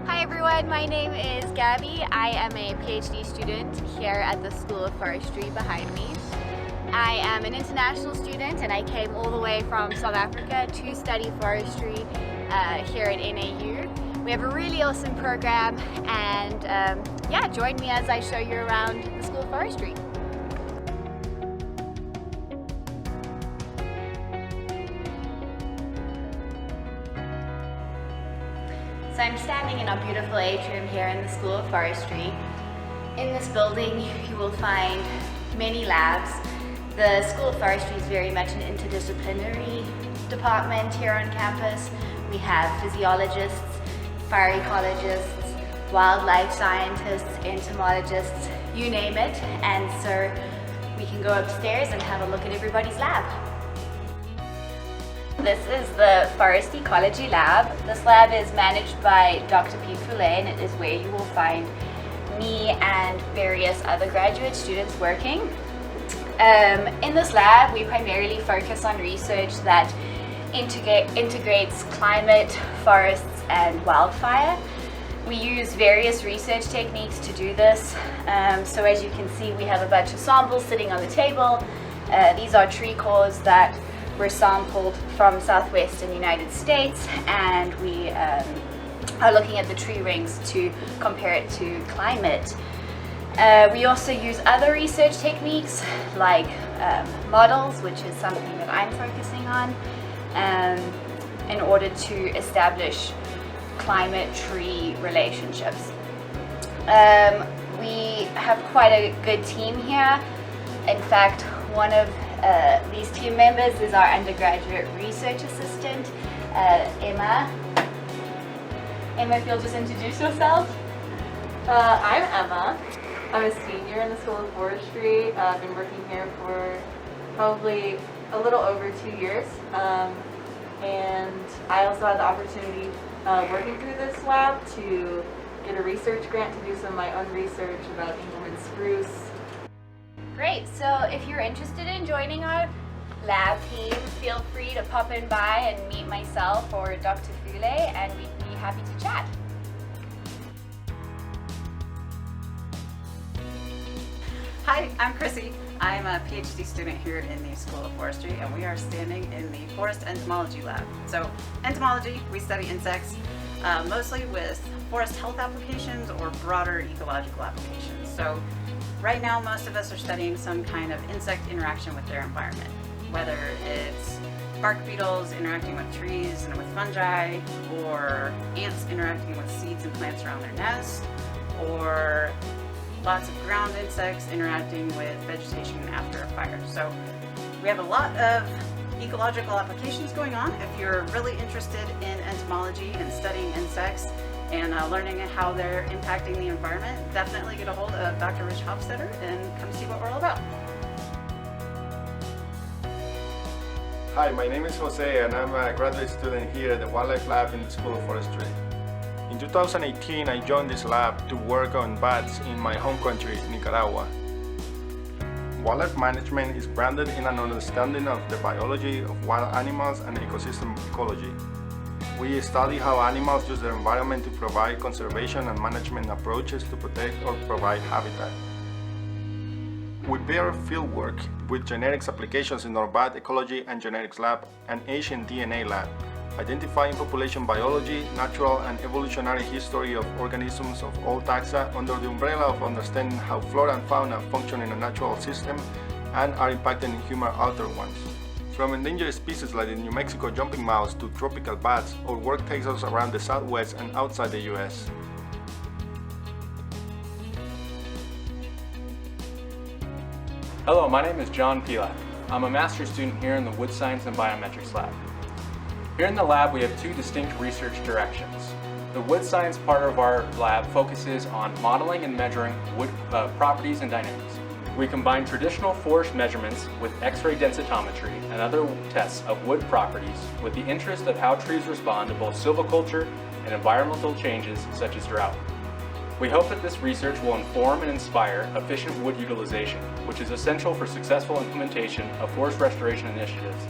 Hi everyone, my name is Gabby. I am a PhD student here at the School of Forestry behind me. I am an international student and I came all the way from South Africa to study forestry here at NAU. We have a really awesome program and yeah, join me as I show you around the School of Forestry. So I'm standing in our beautiful atrium here in the School of Forestry. In this building you will find many labs. The School of Forestry is very much an interdisciplinary department here on campus. We have physiologists, fire ecologists, wildlife scientists, entomologists, you name it. And so we can go upstairs and have a look at everybody's lab. This is the Forest Ecology Lab. This lab is managed by Dr. Pete Foulet, and it is where you will find me and various other graduate students working. In this lab, we primarily focus on research that integrates climate, forests, and wildfire. We use various research techniques to do this. So as you can see, we have a bunch of samples sitting on the table. These are tree cores that were sampled from southwestern United States, and we are looking at the tree rings to compare it to climate. We also use other research techniques like models, which is something that I'm focusing on, in order to establish climate-tree relationships. We have quite a good team here. In fact, one of these team members is our undergraduate research assistant, Emma. Emma, if you'll just introduce yourself. I'm Emma. I'm a senior in the School of Forestry. I've been working here for probably a little over 2 years. And I also had the opportunity working through this lab to get a research grant to do some of my own research about Engelmann spruce. Great, so if you're interested in joining our lab team, feel free to pop in by and meet myself or Dr. Foulet, and we'd be happy to chat. Hi, I'm Chrissy. I'm a PhD student here in the School of Forestry, and we are standing in the Forest Entomology Lab. So entomology, we study insects, mostly with forest health applications or broader ecological applications. So right now, most of us are studying some kind of insect interaction with their environment, whether it's bark beetles interacting with trees and with fungi, or ants interacting with seeds and plants around their nest, or lots of ground insects interacting with vegetation after a fire. So we have a lot of ecological applications going on. If you're really interested in entomology and studying insects and learning how they're impacting the environment, definitely get a hold of Dr. Rich Hofstetter and come see what we're all about. Hi, my name is Jose and I'm a graduate student here at the Wildlife Lab in the School of Forestry. In 2018, I joined this lab to work on bats in my home country, Nicaragua. Wildlife management is grounded in an understanding of the biology of wild animals and ecosystem ecology. We study how animals use their environment to provide conservation and management approaches to protect or provide habitat. We pair fieldwork with genetics applications in our bat ecology and genetics lab and Asian DNA lab, identifying population biology, natural and evolutionary history of organisms of all taxa under the umbrella of understanding how flora and fauna function in a natural system and are impacted in human-altered ones. From endangered species like the New Mexico jumping mouse to tropical bats, our work takes us around the Southwest and outside the US. Hello, my name is John Pilak. I'm a master's student here in the Wood Science and Biometrics lab. Here in the lab, we have two distinct research directions. The wood science part of our lab focuses on modeling and measuring wood properties and dynamics. We combine traditional forest measurements with X-ray densitometry and other tests of wood properties with the interest of how trees respond to both silviculture and environmental changes such as drought. We hope that this research will inform and inspire efficient wood utilization, which is essential for successful implementation of forest restoration initiatives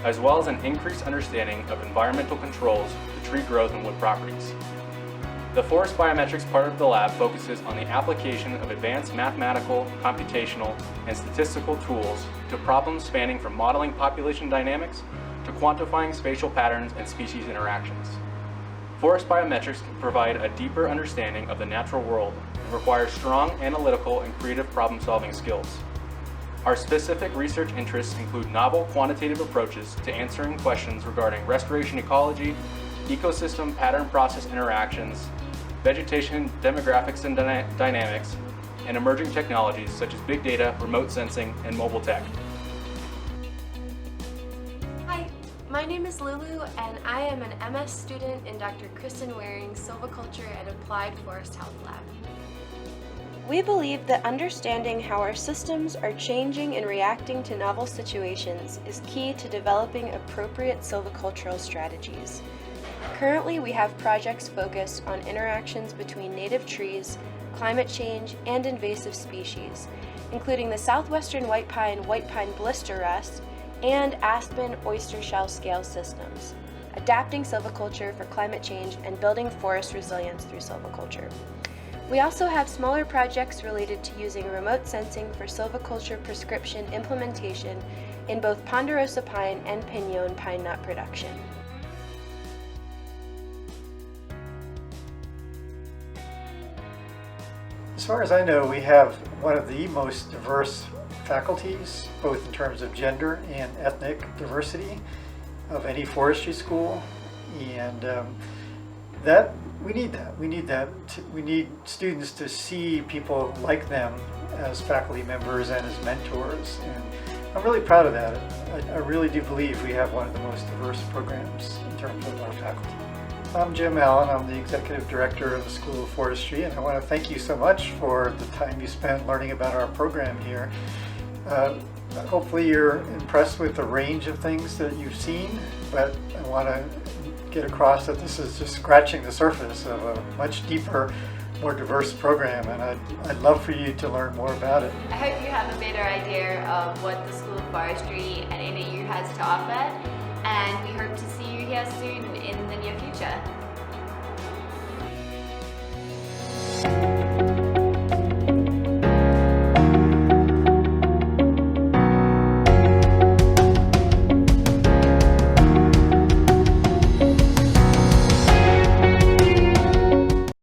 as well as an increased understanding of environmental controls to tree growth and wood properties. The forest biometrics part of the lab focuses on the application of advanced mathematical, computational, and statistical tools to problems spanning from modeling population dynamics to quantifying spatial patterns and species interactions. Forest biometrics can provide a deeper understanding of the natural world and require strong analytical and creative problem-solving skills. Our specific research interests include novel quantitative approaches to answering questions regarding restoration ecology, ecosystem pattern-process interactions, vegetation demographics and dynamics, and emerging technologies such as big data, remote sensing, and mobile tech. Hi, my name is Lulu and I am an MS student in Dr. Kristen Waring's Silviculture and Applied Forest Health Lab. We believe that understanding how our systems are changing and reacting to novel situations is key to developing appropriate silvicultural strategies. Currently, we have projects focused on interactions between native trees, climate change, and invasive species, including the southwestern white pine blister rust, and aspen oyster shell scale systems, adapting silviculture for climate change and building forest resilience through silviculture. We also have smaller projects related to using remote sensing for silviculture prescription implementation in both ponderosa pine and pinon pine nut production. As far as I know, we have one of the most diverse faculties, both in terms of gender and ethnic diversity of any forestry school, and we need that. We need students to see people like them as faculty members and as mentors, and I'm really proud of that. I really do believe we have one of the most diverse programs in terms of our faculty. I'm Jim Allen. I'm the Executive Director of the School of Forestry, and I want to thank you so much for the time you spent learning about our program here. Hopefully you're impressed with the range of things that you've seen, but I want to get across that this is just scratching the surface of a much deeper, more diverse program, and I'd love for you to learn more about it. I hope you have a better idea of what the School of Forestry and NAU has to offer, and we hope to see you here soon in the near future.